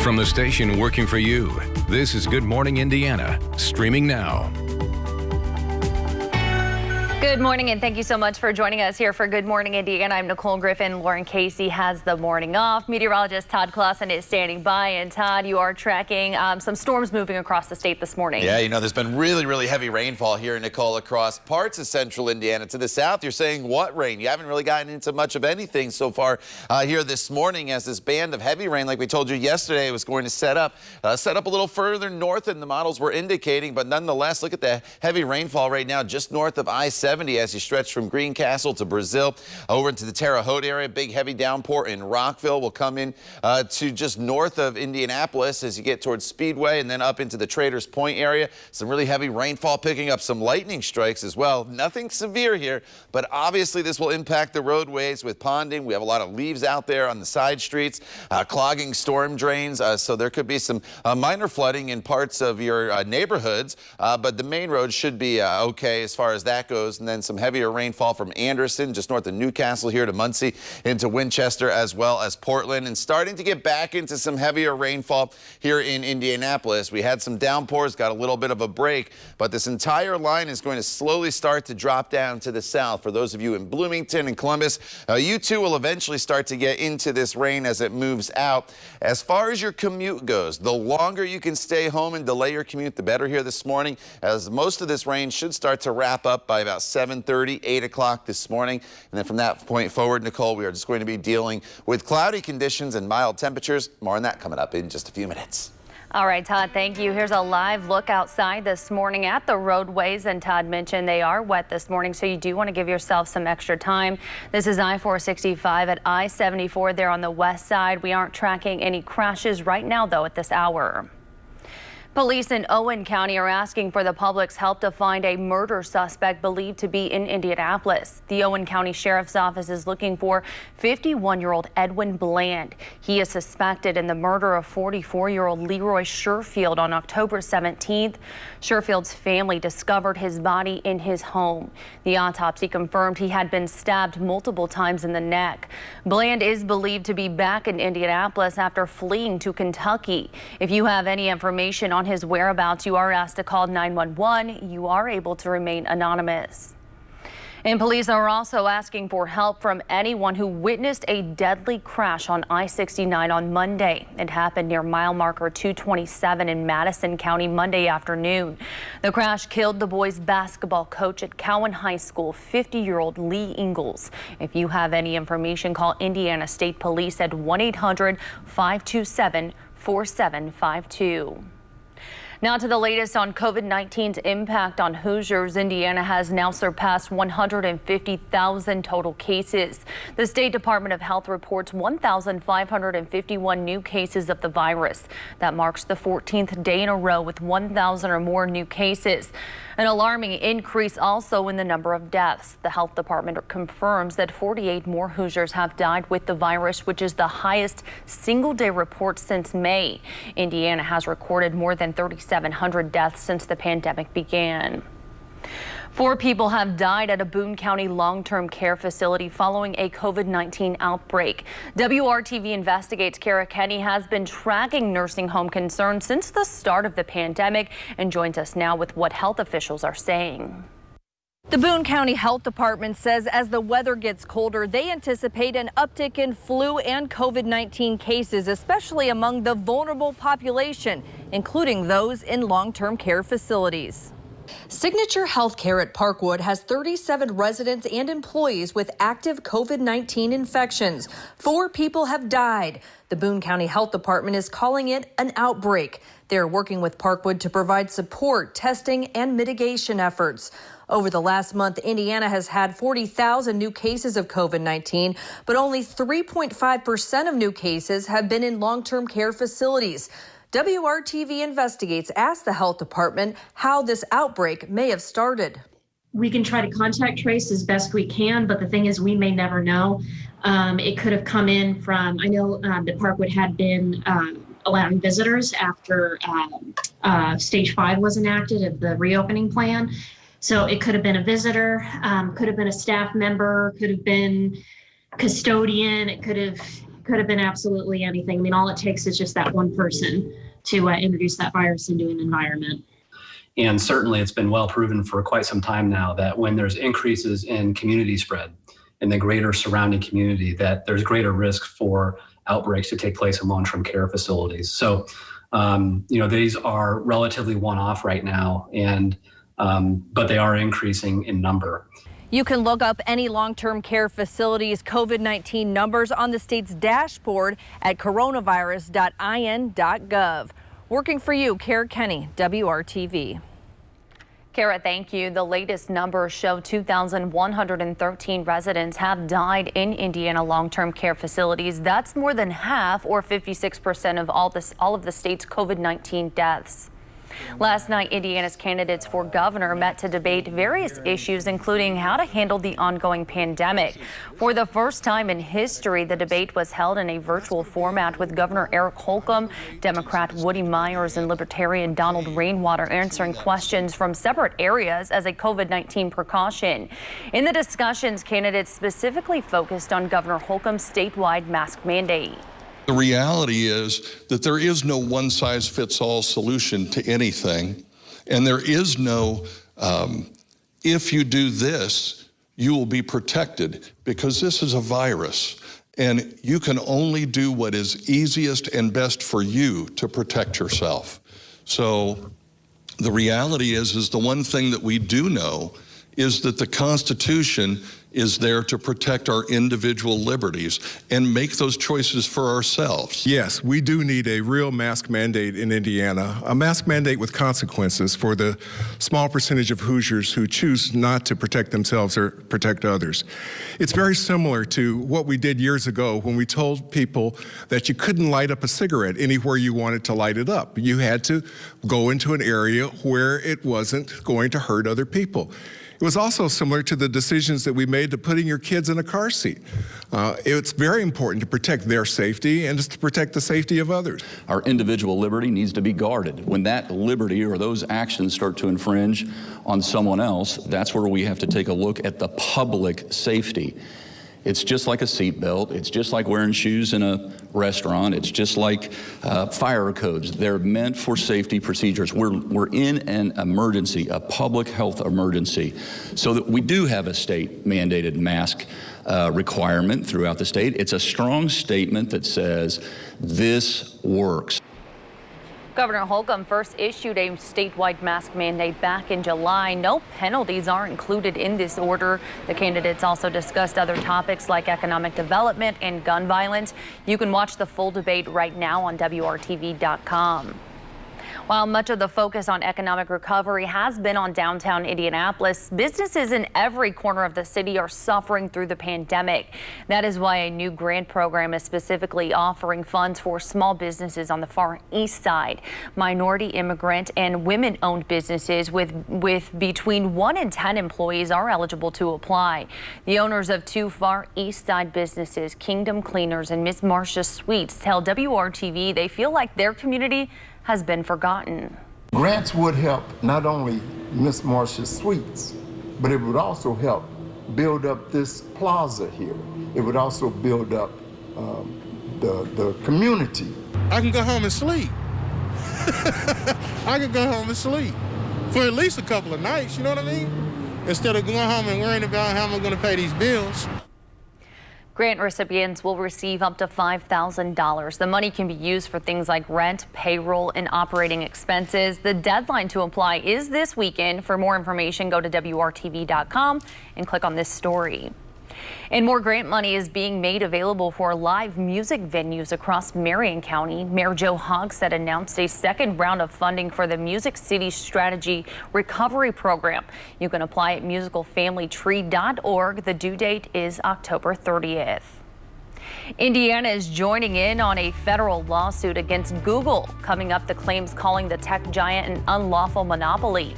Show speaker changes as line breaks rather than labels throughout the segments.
From the station working for you, this is Good Morning Indiana, streaming now.
Good morning, and thank you so much for joining us here for Good Morning Indiana. I'm Nicole Griffin. Lauren Casey has the morning off. Meteorologist Todd Clausen is standing by. And Todd, you are tracking some storms moving across the state this morning.
Yeah, you know, there's been really heavy rainfall here, Nicole, across parts of central Indiana. To the south, you're saying what rain? You haven't really gotten into much of anything so far here this morning, as this band of heavy rain, like we told you yesterday, was going to set up a little further north than the models were indicating. But nonetheless, look at the heavy rainfall right now just north of I-70 as you stretch from Greencastle to Brazil over into the Terre Haute area. Big heavy downpour in Rockville will come in to just north of Indianapolis as you get towards Speedway and then up into the Traders Point area. Some really heavy rainfall, picking up some lightning strikes as well. Nothing severe here, but obviously this will impact the roadways with ponding. We have a lot of leaves out there on the side streets, clogging storm drains, so there could be some minor flooding in parts of your neighborhoods, but the main road should be okay as far as that goes. And then some heavier rainfall from Anderson, just north of Newcastle here to Muncie, into Winchester, as well as Portland. And starting to get back into some heavier rainfall here in Indianapolis. We had some downpours, got a little bit of a break, but this entire line is going to slowly start to drop down to the south. For those of you in Bloomington and Columbus, you too will eventually start to get into this rain as it moves out. As far as your commute goes, the longer you can stay home and delay your commute, the better here this morning, as most of this rain should start to wrap up by about 7:30, 8 o'clock this morning. And then from that point forward, Nicole, we are just going to be dealing with cloudy conditions and mild temperatures. More on that coming up in just a few minutes.
All right, Todd, thank you. Here's a live look outside this morning at the roadways. And Todd mentioned they are wet this morning, so you do want to give yourself some extra time. This is I-465 at I-74 there on the west side. We aren't tracking any crashes right now, though, at this hour. Police in Owen County are asking for the public's help to find a murder suspect believed to be in Indianapolis. The Owen County Sheriff's Office is looking for 51-year-old Edwin Bland. He is suspected in the murder of 44-year-old Leroy Sherfield on October 17th. Sherfield's family discovered his body in his home. The autopsy confirmed he had been stabbed multiple times in the neck. Bland is believed to be back in Indianapolis after fleeing to Kentucky. If you have any information on his whereabouts, you are asked to call 911. You are able to remain anonymous. And police are also asking for help from anyone who witnessed a deadly crash on I-69 on Monday. It happened near mile marker 227 in Madison County Monday afternoon. The crash killed the boys' basketball coach at Cowan High School, 50-year-old Lee Ingalls. If you have any information, call Indiana State Police at 1-800-527-4752. Now to the latest on COVID-19's impact on Hoosiers. Indiana has now surpassed 150,000 total cases. The State Department of Health reports 1,551 new cases of the virus. That marks the 14th day in a row with 1,000 or more new cases. An alarming increase also in the number of deaths. The health department confirms that 48 more Hoosiers have died with the virus, which is the highest single-day report since May. Indiana has recorded more than 3,700 deaths since the pandemic began. 4 people have died at a Boone County long-term care facility following a COVID-19 outbreak. WRTV Investigates Kara Kenny has been tracking nursing home concerns since the start of the pandemic and joins us now with what health officials are saying.
The Boone County Health Department says as the weather gets colder, they anticipate an uptick in flu and COVID-19 cases, especially among the vulnerable population, including those in long-term care facilities. Signature Healthcare at Parkwood has 37 residents and employees with active COVID-19 infections. 4 people have died. The Boone County Health Department is calling it an outbreak. They're working with Parkwood to provide support, testing, and mitigation efforts. Over the last month, Indiana has had 40,000 new cases of COVID-19, but only 3.5% of new cases have been in long-term care facilities. WRTV Investigates asked the health department how this outbreak may have started.
We can try to contact trace as best we can, but the thing is we may never know. It could have come in from, I know that Parkwood had been allowing visitors after stage 5 was enacted of the reopening plan. So it could have been a visitor, could have been a staff member, could have been custodian, it could have could have been absolutely anything. I mean, all it takes is just that one person to introduce that virus into an environment.
And certainly it's been well proven for quite some time now that when there's increases in community spread in the greater surrounding community, that there's greater risk for outbreaks to take place in long-term care facilities. So, these are relatively one-off right now, and but they are increasing in number.
You can look up any long-term care facilities COVID-19 numbers on the state's dashboard at coronavirus.in.gov. Working for you, Kara Kenny, WRTV.
Kara, thank you. The latest numbers show 2,113 residents have died in Indiana long-term care facilities. That's more than half, or 56% of all of the state's COVID-19 deaths. Last night, Indiana's candidates for governor met to debate various issues, including how to handle the ongoing pandemic. For the first time in history, the debate was held in a virtual format with Governor Eric Holcomb, Democrat Woody Myers, and Libertarian Donald Rainwater answering questions from separate areas as a COVID-19 precaution. In the discussions, candidates specifically focused on Governor Holcomb's statewide mask mandate.
The reality is that there is no one-size-fits-all solution to anything, and there is no, if you do this, you will be protected, because this is a virus, and you can only do what is easiest and best for you to protect yourself. So the reality is the one thing that we do know is that the Constitution is there to protect our individual liberties and make those choices for ourselves.
Yes, we do need a real mask mandate in Indiana, a mask mandate with consequences for the small percentage of Hoosiers who choose not to protect themselves or protect others. It's very similar to what we did years ago when we told people that you couldn't light up a cigarette anywhere you wanted to light it up. You had to go into an area where it wasn't going to hurt other people. It was also similar to the decisions that we made to putting your kids in a car seat. It's very important to protect their safety and just to protect the safety of others.
Our individual liberty needs to be guarded. When that liberty or those actions start to infringe on someone else, that's where we have to take a look at the public safety. It's just like a seatbelt. It's just like wearing shoes in a restaurant. It's just like fire codes. They're meant for safety procedures. We're in an emergency, a public health emergency, so that we do have a state mandated mask requirement throughout the state. It's a strong statement that says this works.
Governor Holcomb first issued a statewide mask mandate back in July. No penalties are included in this order. The candidates also discussed other topics like economic development and gun violence. You can watch the full debate right now on WRTV.com. While much of the focus on economic recovery has been on downtown Indianapolis, businesses in every corner of the city are suffering through the pandemic. That is why a new grant program is specifically offering funds for small businesses on the far east side. Minority, immigrant, and women-owned businesses with between 1 and 10 employees are eligible to apply. The owners of two far east side businesses, Kingdom Cleaners and Miss Marcia's Sweets, tell WRTV they feel like their community has been forgotten.
Grants would help not only Miss Marcia's Sweets, but it would also help build up this plaza here. It would also build up the community.
I can go home and sleep. I can go home and sleep for at least a couple of nights, you know what I mean? Instead of going home and worrying about how I'm gonna pay these bills.
Grant recipients will receive up to $5,000. The money can be used for things like rent, payroll, and operating expenses. The deadline to apply is this weekend. For more information, go to WRTV.com and click on this story. And more grant money is being made available for live music venues across Marion County. Mayor Joe Hogsett announced a second round of funding for the Music City Strategy Recovery Program. You can apply at musicalfamilytree.org. The due date is October 30th. Indiana is joining in on a federal lawsuit against Google. Coming up, the claims calling the tech giant an unlawful monopoly.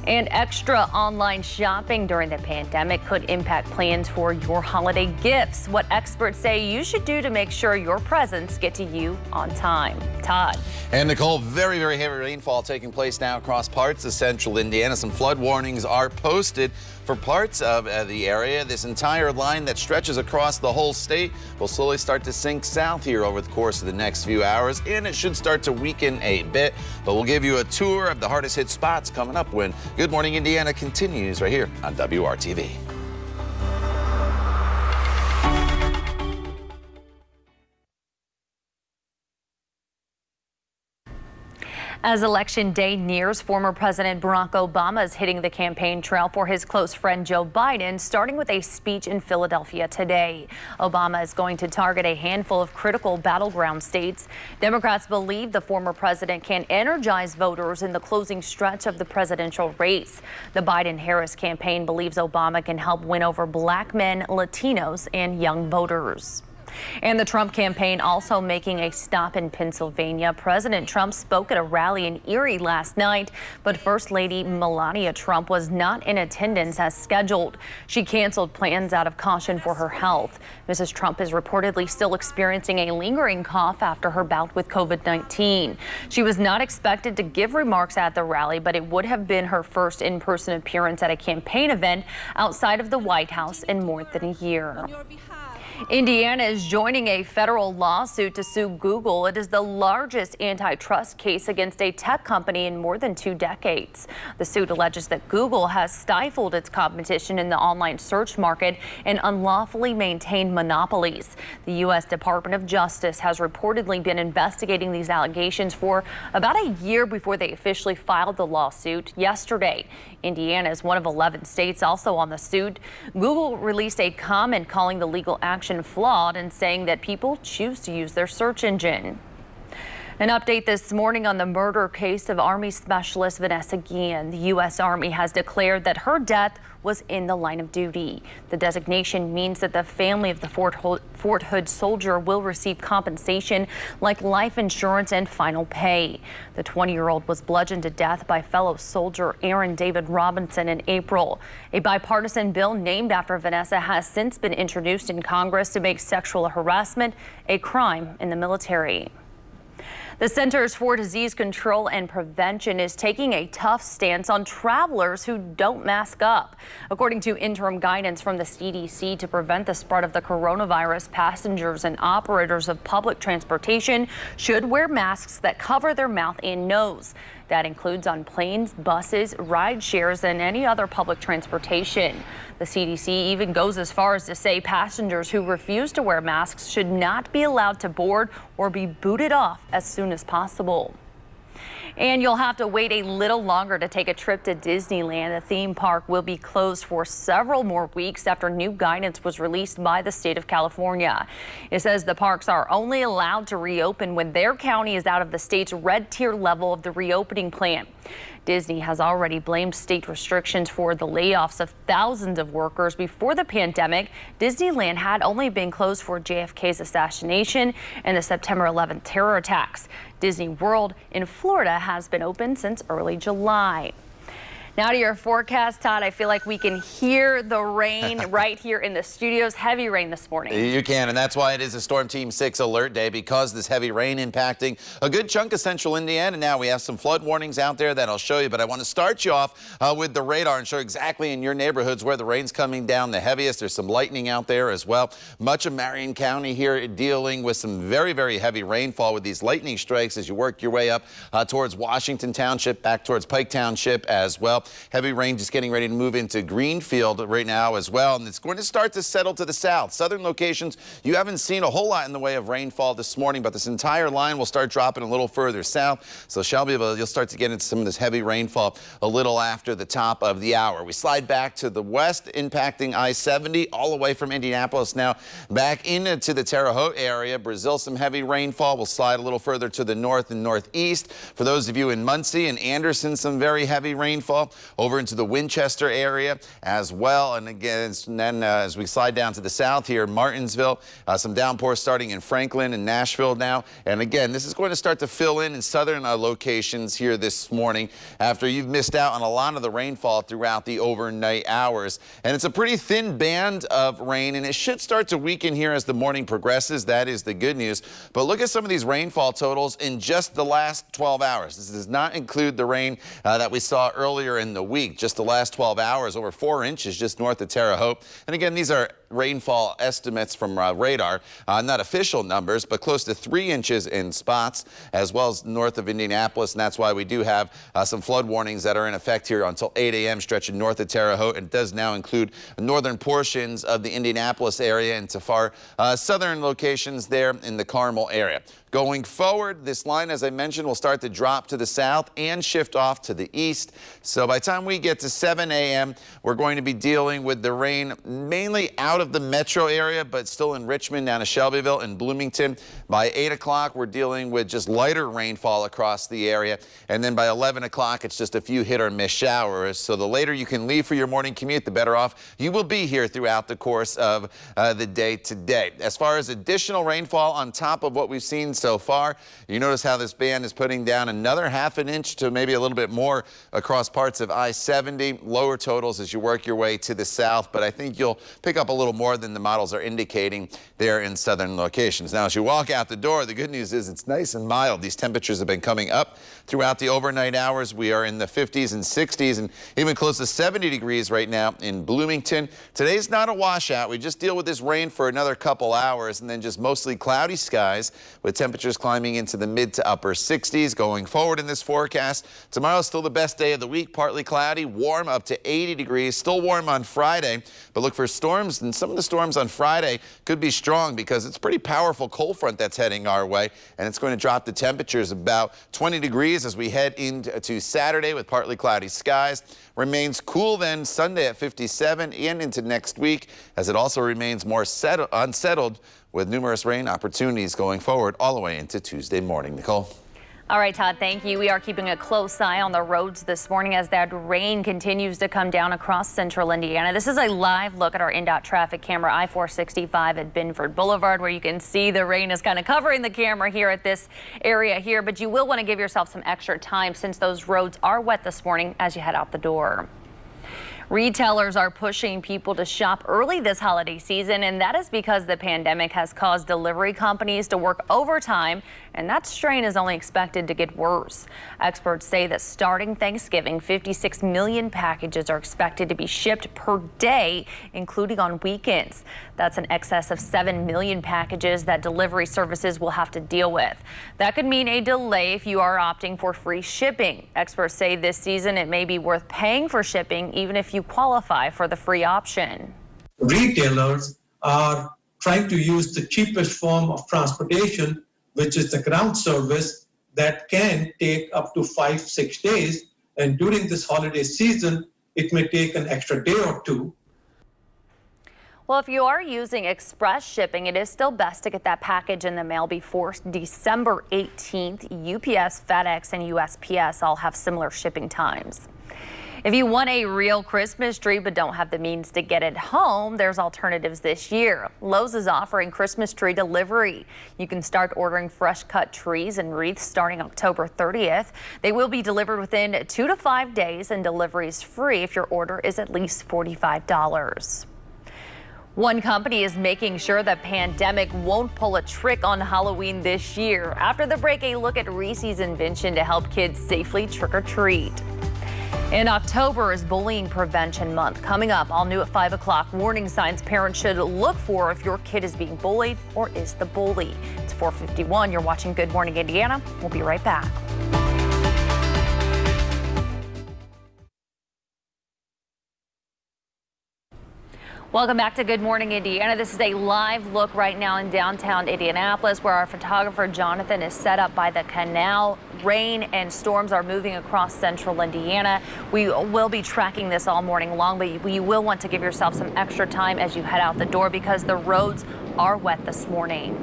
And extra online shopping during the pandemic could impact plans for your holiday gifts. What experts say you should do to make sure your presents get to you on time. Todd.
And Nicole, very, very heavy rainfall taking place now across parts of central Indiana. Some flood warnings are posted for parts of the area. This entire line that stretches across the whole state will slowly start to sink south here over the course of the next few hours, and it should start to weaken a bit. But we'll give you a tour of the hardest hit spots coming up when Good Morning Indiana continues right here on WRTV.
As Election Day nears, former President Barack Obama is hitting the campaign trail for his close friend Joe Biden, starting with a speech in Philadelphia today. Obama is going to target a handful of critical battleground states. Democrats believe the former president can energize voters in the closing stretch of the presidential race. The Biden-Harris campaign believes Obama can help win over black men, Latinos, and young voters. And the Trump campaign also making a stop in Pennsylvania. President Trump spoke at a rally in Erie last night, but First Lady Melania Trump was not in attendance as scheduled. She canceled plans out of caution for her health. Mrs. Trump is reportedly still experiencing a lingering cough after her bout with COVID-19. She was not expected to give remarks at the rally, but it would have been her first in-person appearance at a campaign event outside of the White House in more than a year. Indiana is joining a federal lawsuit to sue Google. It is the largest antitrust case against a tech company in more than 2 decades. The suit alleges that Google has stifled its competition in the online search market and unlawfully maintained monopolies. The U.S. Department of Justice has reportedly been investigating these allegations for about a year before they officially filed the lawsuit yesterday. Indiana is one of 11 states also on the suit. Google released a comment calling the legal action flawed and saying that people choose to use their search engine. An update this morning on the murder case of Army Specialist Vanessa Guillen. The U.S. Army has declared that her death was in the line of duty. The designation means that the family of the Fort Hood soldier will receive compensation like life insurance and final pay. The 20-year-old was bludgeoned to death by fellow soldier Aaron David Robinson in April. A bipartisan bill named after Vanessa has since been introduced in Congress to make sexual harassment a crime in the military. The Centers for Disease Control and Prevention is taking a tough stance on travelers who don't mask up. According to interim guidance from the CDC to prevent the spread of the coronavirus, passengers and operators of public transportation should wear masks that cover their mouth and nose. That includes on planes, buses, ride shares, and any other public transportation. The CDC even goes as far as to say passengers who refuse to wear masks should not be allowed to board or be booted off as soon as possible. And you'll have to wait a little longer to take a trip to Disneyland. The theme park will be closed for several more weeks after new guidance was released by the state of California. It says the parks are only allowed to reopen when their county is out of the state's red tier level of the reopening plan. Disney has already blamed state restrictions for the layoffs of thousands of workers. Before the pandemic, Disneyland had only been closed for JFK's assassination and the September 11th terror attacks. Disney World in Florida has been open since early July. Now to your forecast, Todd. I feel like we can hear the rain right here in the studios. Heavy rain this morning.
You can, and that's why it is a Storm Team 6 alert day, because this heavy rain impacting a good chunk of central Indiana. Now we have some flood warnings out there that I'll show you, but I want to start you off with the radar and show exactly in your neighborhoods where the rain's coming down the heaviest. There's some lightning out there as well. Much of Marion County here dealing with some very, very heavy rainfall with these lightning strikes as you work your way up towards Washington Township, back towards Pike Township as well. Heavy rain just getting ready to move into Greenfield right now as well, and it's going to start to settle to the south. Southern locations, you haven't seen a whole lot in the way of rainfall this morning, but this entire line will start dropping a little further south. So you'll start to get into some of this heavy rainfall a little after the top of the hour. We slide back to the west, impacting I-70 all the way from Indianapolis now back into the Terre Haute area. Brazil, some heavy rainfall. We'll slide a little further to the north and northeast. For those of you in Muncie and Anderson, some very heavy rainfall. over into the Winchester area as well. And again, then as we slide down to the south here, Martinsville, some downpours starting in Franklin and Nashville now. And again, this is going to start to fill in southern locations here this morning after you've missed out on a lot of the rainfall throughout the overnight hours. And it's a pretty thin band of rain, and it should start to weaken here as the morning progresses. That is the good news. But look at some of these rainfall totals in just the last 12 hours. This does not include the rain that we saw earlier in the week. Just the last 12 hours, over 4 inches just north of Terre Haute. And again, these are rainfall estimates from radar, not official numbers, but close to 3 inches in spots, as well as north of Indianapolis. And that's why we do have some flood warnings that are in effect here until 8 a.m. stretching north of Terre Haute. And it does now include northern portions of the Indianapolis area and to far southern locations there in the Carmel area. Going forward, this line, as I mentioned, will start to drop to the south and shift off to the east. So by the time we get to 7 a.m., we're going to be dealing with the rain mainly out of the metro area, but still in Richmond, down to Shelbyville and Bloomington. By 8 o'clock, we're dealing with just lighter rainfall across the area. And then by 11 o'clock, it's just a few hit or miss showers. So the later you can leave for your morning commute, the better off you will be here throughout the course of the day today. As far as additional rainfall on top of what we've seen so far, you notice how this band is putting down another ½ an inch to maybe a little bit more across parts of I-70. Lower totals as you work your way to the south, but I think you'll pick up a little more than the models are indicating there in southern locations. Now, as you walk out the door, the good news is it's nice and mild. These temperatures have been coming up throughout the overnight hours. We are in the 50s and 60s and even close to 70 degrees right now in Bloomington. Today's not a washout. We just deal with this rain for another couple hours and then just mostly cloudy skies with temperatures climbing into the mid to upper 60s. Going forward in this forecast, tomorrow's still the best day of the week. Partly cloudy, warm up to 80 degrees. Still warm on Friday, but look for storms, and some of the storms on Friday could be strong because it's a pretty powerful cold front that's heading our way, and it's going to drop the temperatures about 20 degrees as we head into Saturday with partly cloudy skies. Remains cool then Sunday at 57 and into next week, as it also remains more unsettled with numerous rain opportunities going forward all the way into Tuesday morning. Nicole.
All right, Todd, thank you. We are keeping a close eye on the roads this morning as that rain continues to come down across central Indiana. This is a live look at our INDOT traffic camera, I-465 at Binford Boulevard, where you can see the rain is kind of covering the camera here at this area here. But you will want to give yourself some extra time since those roads are wet this morning as you head out the door. Retailers are pushing people to shop early this holiday season, and that is because the pandemic has caused delivery companies to work overtime, and that strain is only expected to get worse. Experts say that starting Thanksgiving, 56 million packages are expected to be shipped per day, including on weekends. That's an excess of 7 million packages that delivery services will have to deal with. That could mean a delay if you are opting for free shipping. Experts say this season it may be worth paying for shipping even if you qualify for the free option.
Retailers are trying to use the cheapest form of transportation, which is the ground service that can take up to 5-6 days. And during this holiday season, it may take an extra day or two.
Well, if you are using express shipping, it is still best to get that package in the mail before December 18th. UPS, FedEx, and USPS all have similar shipping times. If you want a real Christmas tree but don't have the means to get it home, there's alternatives this year. Lowe's is offering Christmas tree delivery. You can start ordering fresh cut trees and wreaths starting October 30th. They will be delivered within 2 to 5 days, and delivery is free if your order is at least $45. One company is making sure the pandemic won't pull a trick on Halloween this year. After the break, a look at REESE'S invention to help kids safely trick or treat. In October is Bullying Prevention Month. Coming up, all new at 5 o'clock, warning signs parents should look for if your kid is being bullied or is the bully. It's 4:51. You're watching Good Morning Indiana. We'll be right back. Welcome back to Good Morning Indiana. This is a live look right now in downtown Indianapolis, where our photographer Jonathan is set up by the canal. Rain and storms are moving across central Indiana. We will be tracking this all morning long, but you will want to give yourself some extra time as you head out the door because the roads are wet this morning.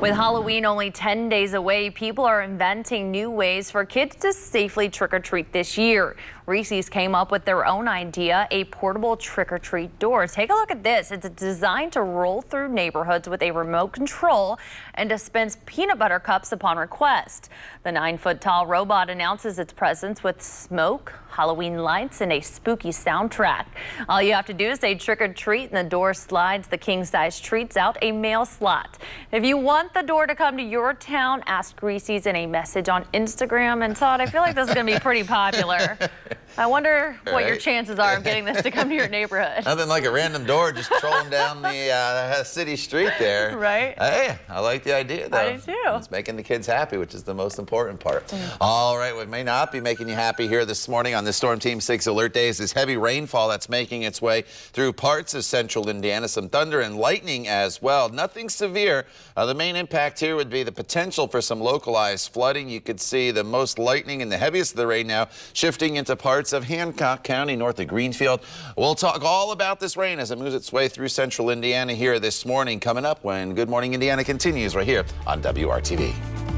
With Halloween only 10 days away, people are inventing new ways for kids to safely trick or treat this year. REESE'S came up with their own idea, a portable trick-or-treat door. Take a look at this. It's designed to roll through neighborhoods with a remote control and dispense peanut butter cups upon request. The 9-foot-tall robot announces its presence with smoke, Halloween lights, and a spooky soundtrack. All you have to do is say trick or treat, and the door slides the king-size treats out a mail slot. If you want the door to come to your town, ask REESE'S in a message on Instagram. And Todd, I feel like this is going to be pretty popular. I wonder what your chances are of getting this to come to your neighborhood.
Nothing like a random door just trolling down the city street there.
Right?
Hey, I like the idea, though.
I do too.
It's making the kids happy, which is the most important part. All right, what may not be making you happy here this morning on the Storm Team 6 Alert Day is this heavy rainfall that's making its way through parts of central Indiana. Some thunder and lightning as well. Nothing severe. The main impact here would be the potential for some localized flooding. You could see the most lightning and the heaviest of the rain now shifting into parts of Hancock County north of Greenfield. We'll talk all about this rain as it moves its way through central Indiana here this morning, coming up when Good Morning Indiana continues right here on WRTV.